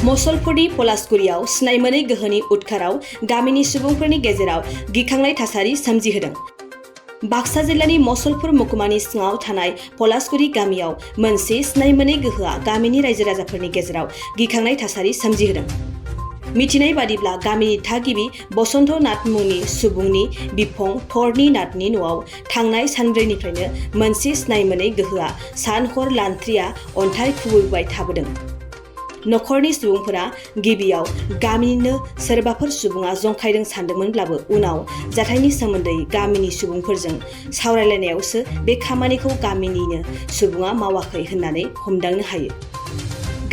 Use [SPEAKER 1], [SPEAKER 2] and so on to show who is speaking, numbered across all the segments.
[SPEAKER 1] मसलपुरनि पलासगुरियाव सिनायमोनै गोहोनि उदखाराव गामिनि सुबुंफोरनि गेजेराव गिखांनाय थासारि सोमजिहोदों। बाक्सा जिल्लानि मसलपुर महकुमानि सिङाव थानाय पलासगुरि गामियाव मोनसे सिनायमोनै गोहोआ गामिनि रायजो राजाफोरनि गेजेराव गिखांनाय थासारि सोमजिहोदों। मिथिनाय बादिब्ला गामिनि थागिबि बसन्त नाथ मुंनि सुबुंनि बिफं थरनि नाथनि न'आव थांनाय सानब्रैनिफ्रायनो मोनसे सिनायमोनै गोहोआ सान हर लान्थ्रिया अन्थाइ खुबैबाय थाबोदों। नखरनि सुबुंफोरा गिबियाव गामिनिनो सोरबाफोर सुबुङा जंखायदों सानदोंमोनब्लाबो उनाव जाथायनि सोमोन्दै गामिनि सुबुंफोरजों सावरायलायनायावसो बे खामानिखौ गामिनिनो सुबुङा मावाखै होननानै हमदांनो हायो।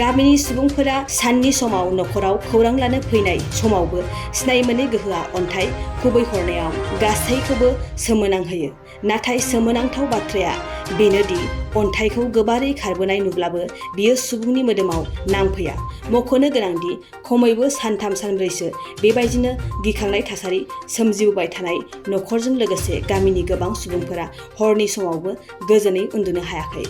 [SPEAKER 1] गामिनि सुबुंफोरा साननि समाव नखराव खौरां लानो फैनाय समावबो सिनायमोनै गोहोआ अन्थाइ खुबैहरनायाव गासैखौबो सोमोनांहोयो। नाथाय सोमोनांथाव बाथ्राया बेनोदि अन्थाइखौ गोबारै खारबोनाय नुब्लाबो बियो सुबुंनि मोदोमाव नांफैया। मख'नो गोनांदि खमैबो सानथाम सानब्रैसो बेबायदिनो गिखांनाय थासारि सोमजिबोबाय थानाय नखरजों लोगोसे गामिनि गोबां सुबुंफोरा हरनि समावबो गोजोनै उन्दुनो हायाखै।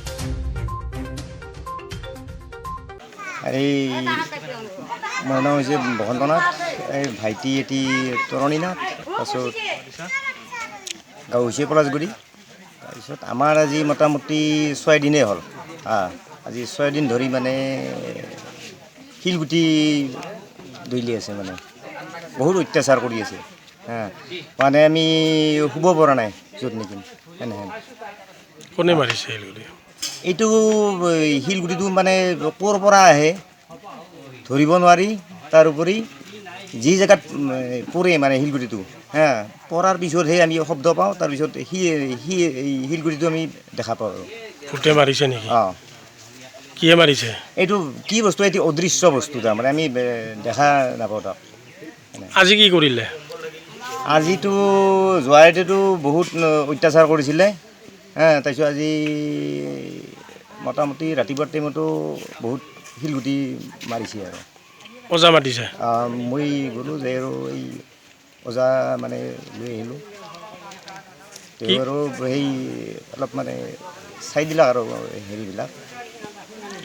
[SPEAKER 2] মোৰ নাম হৈছে বসন্ত নাথ, ভাইটি এটি তৰণী নাথ, তাৰপিছত গাঁও হৈছে পলাশগুৰি। তাৰপিছত আমাৰ আজি মোটামুটি 6 দিনেই হ'ল। আজি 6 দিন ধৰি মানে শিলগুটি দৈলি আছে, মানে বহুত অত্যাচাৰ কৰি আছে। মানে আমি শুব পৰা নাই য'ত নেকি এনেহেন।
[SPEAKER 3] কোনে মাৰিছে শিলগুটি?
[SPEAKER 2] এইটো শিলগুটিটো মানে ক'ৰ পৰা আহে ধৰিব নোৱাৰি। তাৰোপৰি যি জেগাত পৰে মানে শিলগুটিটো পৰাৰ পিছতহে আমি শব্দ পাওঁ, তাৰপিছত শিলগুটিটো আমি দেখা পাওঁ আৰু।
[SPEAKER 3] ফুটে মাৰিছে নেকি? কিয়ে মাৰিছে?
[SPEAKER 2] এইটো কি বস্তু, এইটো অদৃশ্য বস্তু, তাৰমানে আমি দেখা নাপাওঁ তাক।
[SPEAKER 3] আজি কি কৰিলে?
[SPEAKER 2] আজিতো যোৱা ৰাতিটো বহুত অত্যাচাৰ কৰিছিলে। তাৰপিছত আজি মোটামুটি ৰাতিপুৱাৰ টাইমতো বহুত শিলগুটি মাৰিছে আৰু।
[SPEAKER 3] ওজা মাতিছে?
[SPEAKER 2] মই গ'লোঁ যে আৰু এই ওজা মানে লৈ আহিলোঁ। তেওঁ আৰু সেই অলপ মানে চাই দিলাক আৰু হেৰিবিলাক।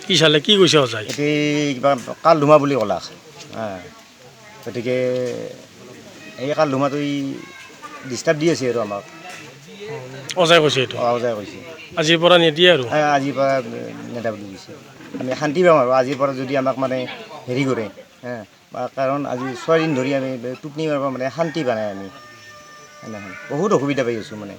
[SPEAKER 3] কি চালে, কি কৈছে ওজাই?
[SPEAKER 2] এতিয়া কিবা কাল ধুমা বুলি ক'লাক। গতিকে এই কাল ধুমাটো ডিষ্টাৰ্ব দি আছে আৰু আমাক।
[SPEAKER 3] ওজাই কৈছে এইটো?
[SPEAKER 2] ওজাই কৈছে
[SPEAKER 3] আজিৰ পৰা নিদিয়ে আৰু?
[SPEAKER 2] আজিৰ পৰা নেদা বুলি কৈছে। আমি শান্তি পাম আৰু আজিৰ পৰা যদি আমাক মানে হেৰি কৰে। কাৰণ আজি 6 দিন ধৰি আমি টোপনি মাৰিব মানে শান্তি পোৱা নাই আমি। বহুত অসুবিধা পাই আছোঁ মানে।